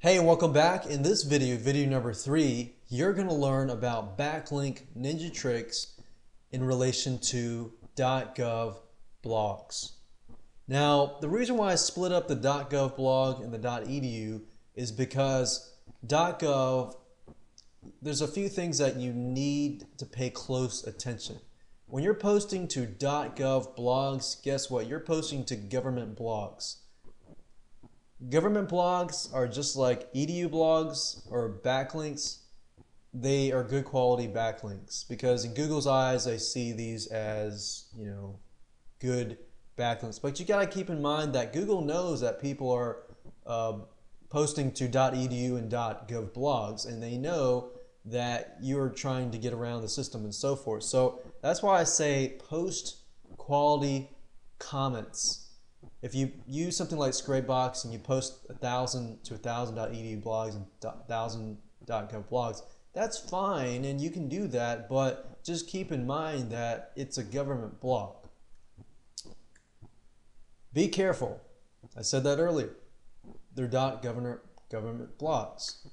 Hey, and welcome back. In this video, video number 3, you're going to learn about backlink ninja tricks in relation to .gov blogs. Now, the reason why I split up the .gov blog and the .edu is because .gov, there's a few things that you need to pay close attention. When you're posting to .gov blogs, guess what? You're posting to government blogs. Government blogs are just like edu blogs or backlinks. They are good quality backlinks because in Google's eyes, they see these as, good backlinks. But you got to keep in mind that Google knows that people are posting to .edu and .gov blogs, and they know that you're trying to get around the system and so forth. So that's why I say post quality comments. If you use something like Scrapebox and you post 1,000 to 1,000.edu blogs and 1,000.gov blogs, that's fine and you can do that, but just keep in mind that it's a government blog. Be careful. I said that earlier. They're government blogs.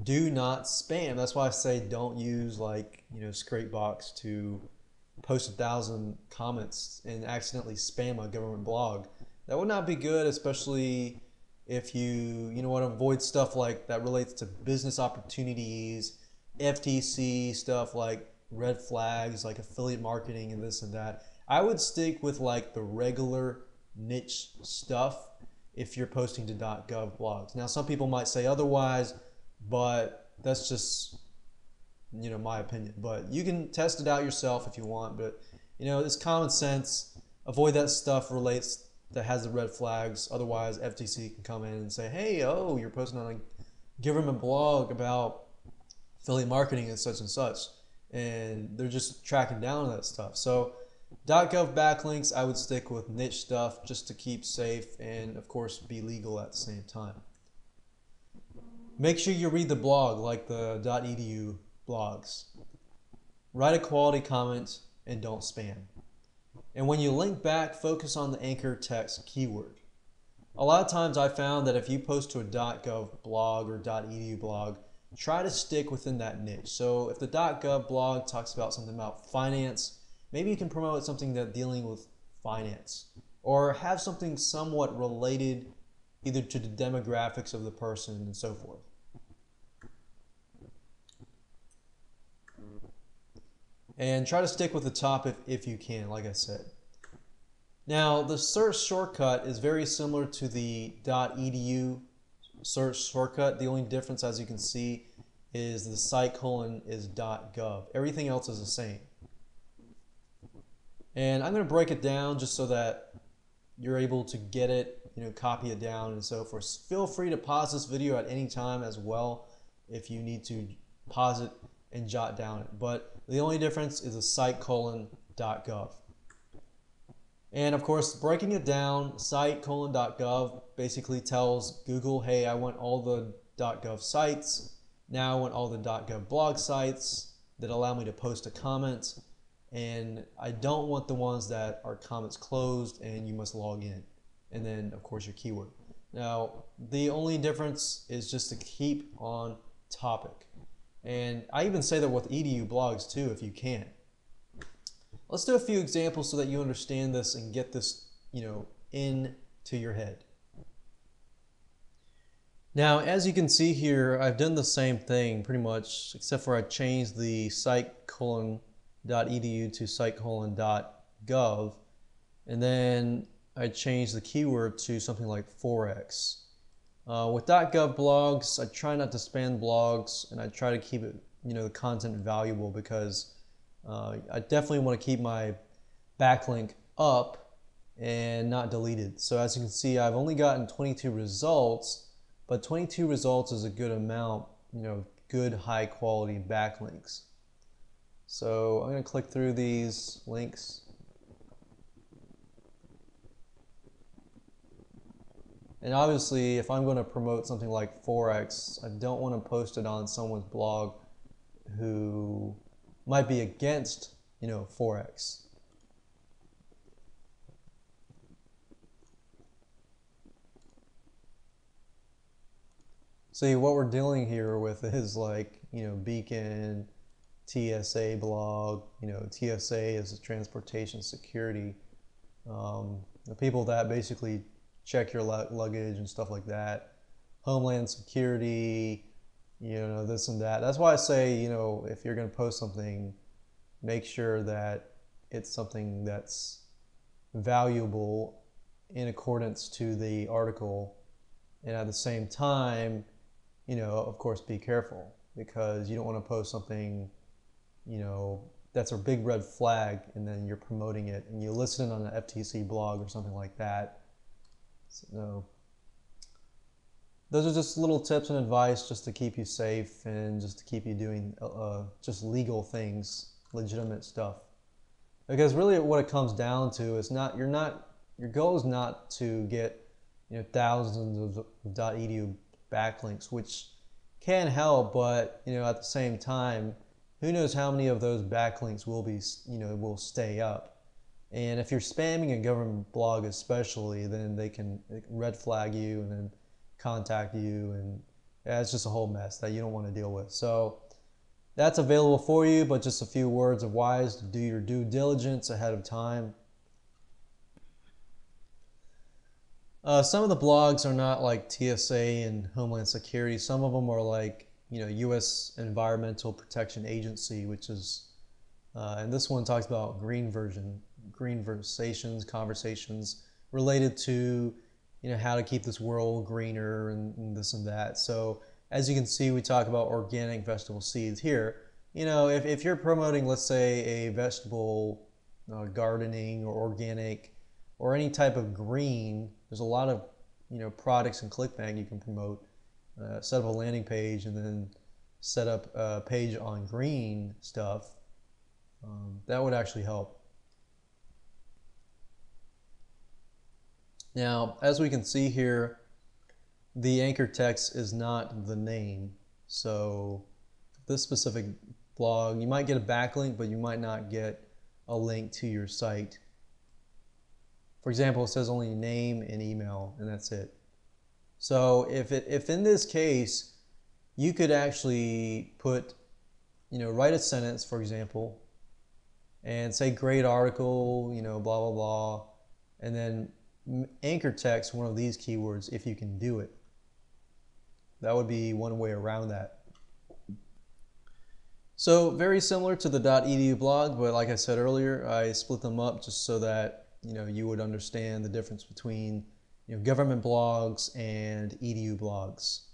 Do not spam. That's why I say don't use Scrapebox to post 1,000 comments and accidentally spam a government blog. That would not be good, especially if you want to avoid stuff like that relates to business opportunities, FTC stuff like red flags, like affiliate marketing and this and that. I would stick with like the regular niche stuff if you're posting to .gov blogs. Now, some people might say otherwise, but that's just my opinion. But you can test it out yourself if you want. But it's common sense. Avoid that stuff that has the red flags. Otherwise, FTC can come in and say, hey, you're posting on a government blog about affiliate marketing and such, and they're just tracking down that stuff. So .gov backlinks, I would stick with niche stuff just to keep safe and of course be legal at the same time. Make sure you read the blog like the .edu blogs. Write a quality comment and don't spam. And when you link back, focus on the anchor text keyword. A lot of times I found that if you post to a .gov blog or .edu blog, try to stick within that niche. So if the .gov blog talks about something about finance, maybe you can promote something that's dealing with finance, or have something somewhat related either to the demographics of the person and so forth. And try to stick with the top if you can, like I said. Now, the search shortcut is very similar to the .edu search shortcut. The only difference, as you can see, is the site colon is .gov. Everything else is the same. And I'm going to break it down just so that you're able to get it, copy it down and so forth. Feel free to pause this video at any time as well if you need to pause it and jot down it. But the only difference is the site colon .gov. And of course, breaking it down, site colon .gov basically tells Google, hey, I want all the .gov sites. Now I want all the .gov blog sites that allow me to post a comment. And I don't want the ones that are comments closed and you must log in. And then, of course, your keyword. Now, the only difference is just to keep on topic. And I even say that with edu blogs too, if you can. Let's do a few examples so that you understand this and get this, into your head. Now, as you can see here, I've done the same thing pretty much, except for I changed the site colon .edu to site colon .gov, and then I changed the keyword to something like Forex. With .gov blogs, I try not to spam blogs, and I try to keep it, the content valuable because I definitely want to keep my backlink up and not deleted. So as you can see, I've only gotten 22 results, but 22 results is a good amount, good high quality backlinks. So I'm going to click through these links. And obviously, if I'm going to promote something like Forex, I don't want to post it on someone's blog who might be against, Forex. See, what we're dealing here with is like, Beacon, TSA blog, TSA is a transportation security. The people that basically check your luggage and stuff like that. Homeland Security, this and that. That's why I say, if you're going to post something, make sure that it's something that's valuable in accordance to the article. And at the same time, of course, be careful, because you don't want to post something, that's a big red flag, and then you're promoting it and you list it on an FTC blog or something like that. So those are just little tips and advice just to keep you safe and just to keep you doing just legal things, legitimate stuff. Because really what it comes down to is your goal is not to get thousands of .edu backlinks, which can help, but at the same time, who knows how many of those backlinks will stay up. And if you're spamming a government blog especially, then they can red flag you and then contact you, and it's just a whole mess that you don't want to deal with. So that's available for you, but just a few words of wise to do your due diligence ahead of time. Some of the blogs are not like TSA and Homeland Security. Some of them are like, U.S. Environmental Protection Agency, which is, and this one talks about green conversations related to, how to keep this world greener and this and that. So as you can see, we talk about organic vegetable seeds here. If you're promoting, let's say, a vegetable gardening or organic or any type of green, there's a lot of products in ClickBank you can promote. Set up a landing page and then set up a page on green stuff. That would actually help. Now, as we can see here, the anchor text is not the name. So this specific blog, you might get a backlink, but you might not get a link to your site. For example, it says only name and email, and that's it. So if in this case, you could actually put, write a sentence, for example, and say great article, blah, blah, blah, and then anchor text one of these keywords if you can do it. That would be one way around that. So very similar to the .edu blog, but like I said earlier, I split them up just so that you would understand the difference between government blogs and edu blogs.